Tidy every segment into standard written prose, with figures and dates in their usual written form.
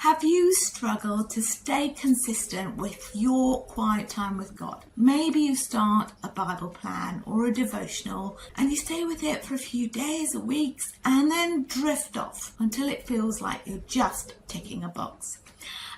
Have you struggled to stay consistent with your quiet time with God? Maybe you start a Bible plan or a devotional and you stay with it for a few days or weeks and then drift off until it feels like you're just ticking a box.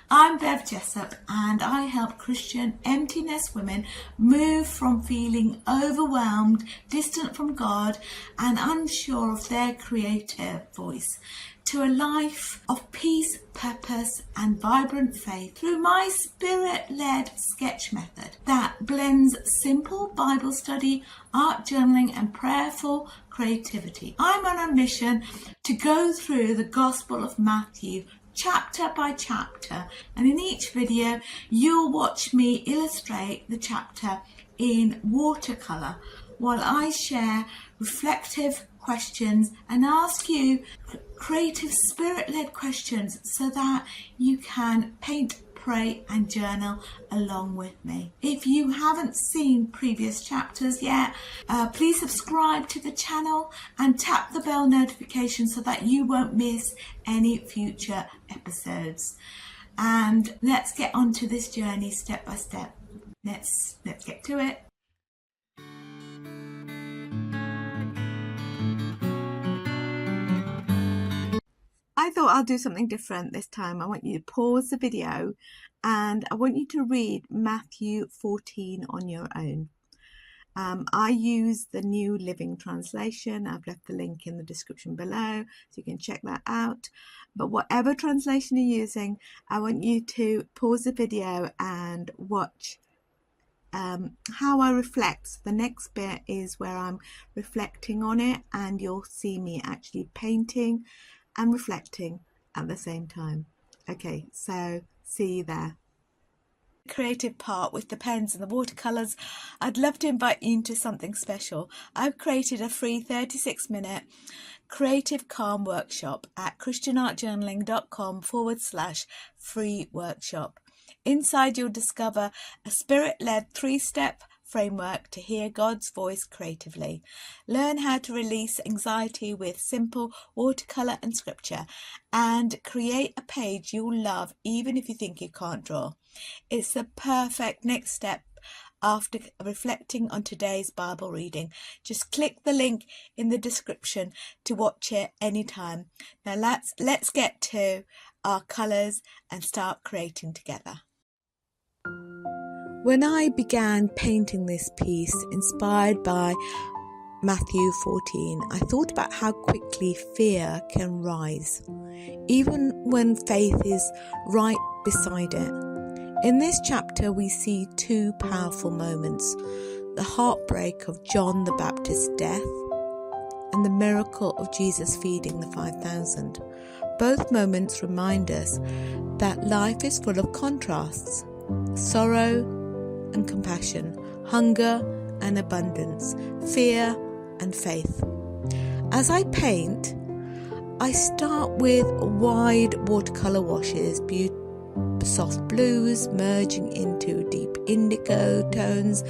I'm Bev Jessup and I help Christian emptiness women move from feeling overwhelmed, distant from God and unsure of their creative voice to a life of peace, purpose and vibrant faith through my spirit-led sketch method that blends simple Bible study, art journaling and prayerful creativity. I'm on a mission to go through the Gospel of Matthew chapter by chapter, and in each video you'll watch me illustrate the chapter in watercolour while I share reflective questions and ask you creative spirit-led questions so that you can paint, pray and journal along with me. If you haven't seen previous chapters yet, please subscribe to the channel and tap the bell notification so that you won't miss any future episodes. And let's get onto this journey step by step. Let's get to it. I thought I'll do something different this time. I want you to pause the video and I want you to read Matthew 14 on your own. I use the New Living Translation. I've left the link in the description below so you can check that out. But whatever translation you're using, I want you to pause the video and watch how I reflect. So the next bit is where I'm reflecting on it and you'll see me actually painting and reflecting at the same time. Okay, so see you there. Creative part with the pens and the watercolours. I'd love to invite you into something special. I've created a free 36-minute creative calm workshop at christianartjournaling.com/free workshop. Inside you'll discover a spirit-led 3-step framework to hear God's voice creatively. Learn how to release anxiety with simple watercolour and scripture and create a page you'll love even if you think you can't draw. It's the perfect next step after reflecting on today's Bible reading. Just click the link in the description to watch it anytime. Now let's get to our colours and start creating together. When I began painting this piece, inspired by Matthew 14, I thought about how quickly fear can rise, even when faith is right beside it. In this chapter, we see two powerful moments: the heartbreak of John the Baptist's death and the miracle of Jesus feeding the 5,000. Both moments remind us that life is full of contrasts: sorrow and compassion, hunger and abundance, fear and faith. As I paint, I start with wide watercolour washes, soft blues merging into deep indigo tones,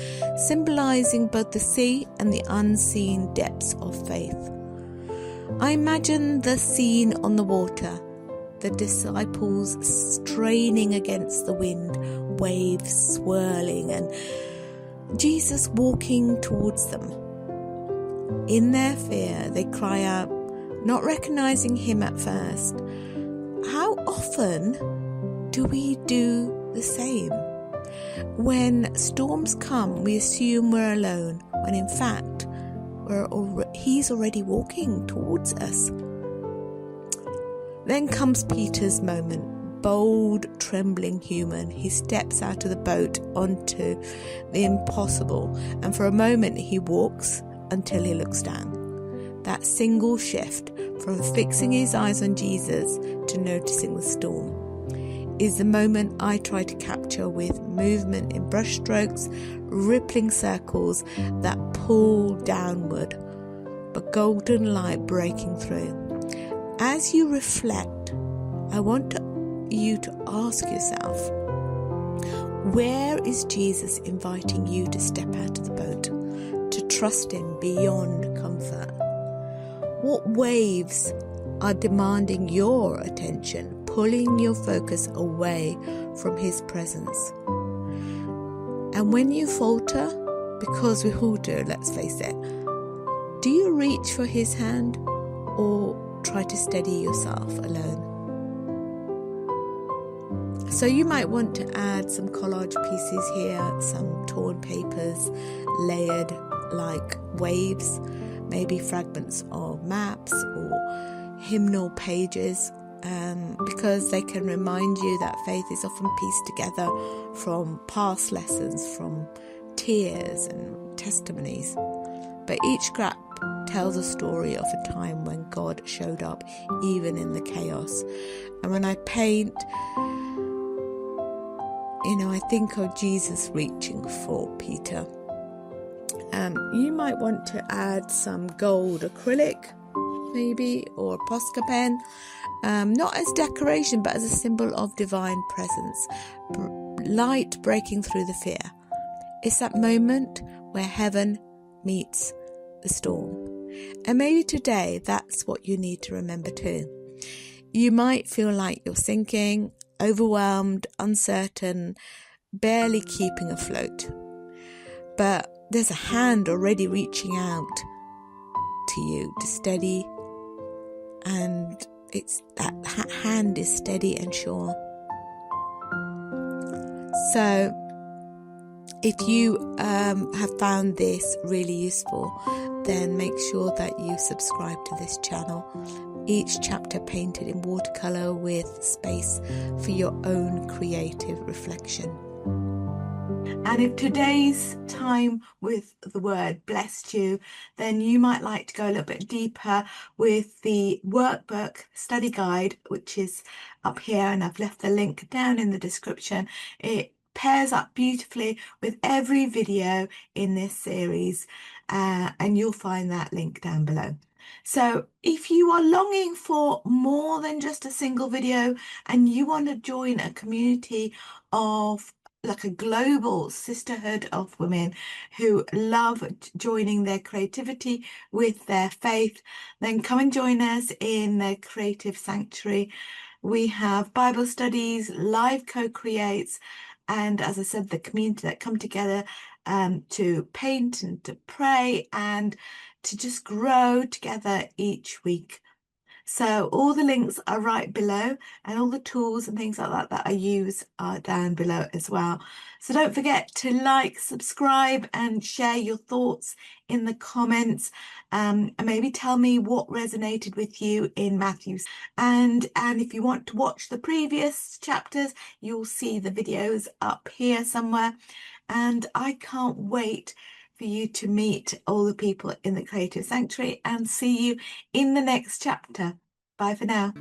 symbolising both the sea and the unseen depths of faith. I imagine the scene on the water, the disciples straining against the wind, waves swirling, and Jesus walking towards them. In their fear, they cry out, not recognizing him at first. How often do we do the same? When storms come, we assume we're alone, when in fact, he's already walking towards us. Then comes Peter's moment. Bold, trembling human, he steps out of the boat onto the impossible, and for a moment he walks until he looks down. That single shift from fixing his eyes on Jesus to noticing the storm is the moment I try to capture with movement in brushstrokes, rippling circles that pull downward, but golden light breaking through. As you reflect, I want you to ask yourself, where is Jesus inviting you to step out of the boat, to trust him beyond comfort? What waves are demanding your attention, pulling your focus away from his presence. And when you falter, because we all do, let's face it, do you reach for his hand or try to steady yourself alone? So you might want to add some collage pieces here, some torn papers layered like waves, maybe fragments of maps or hymnal pages, because they can remind you that faith is often pieced together from past lessons, from tears and testimonies. But each scrap tells a story of a time when God showed up even in the chaos. And when I paint, I think of Jesus reaching for Peter. You might want to add some gold acrylic, maybe, or a Posca pen, not as decoration, but as a symbol of divine presence, light breaking through the fear. It's that moment where heaven meets the storm. And maybe today, that's what you need to remember too. You might feel like you're sinking, overwhelmed, uncertain, barely keeping afloat. But there's a hand already reaching out to you to steady, and it's that hand is steady and sure. So if you have found this really useful, then make sure that you subscribe to this channel. Each chapter painted in watercolour with space for your own creative reflection. And if today's time with the word blessed you, then you might like to go a little bit deeper with the workbook study guide, which is up here, and I've left the link down in the description. It pairs up beautifully with every video in this series, and you'll find that link down below. So if you are longing for more than just a single video and you want to join a community of like a global sisterhood of women who love joining their creativity with their faith, then come and join us in the Creative Sanctuary. We have Bible studies, live co-creates, and as I said, the community that come together to paint and to pray and to just grow together each week. So all the links are right below, and all the tools and things like that I use are down below as well. So don't forget to like, subscribe and share your thoughts in the comments, and maybe tell me what resonated with you in Matthew. And if you want to watch the previous chapters, you'll see the videos up here somewhere. And I can't wait for you to meet all the people in the Creative Sanctuary and see you in the next chapter. Bye for now.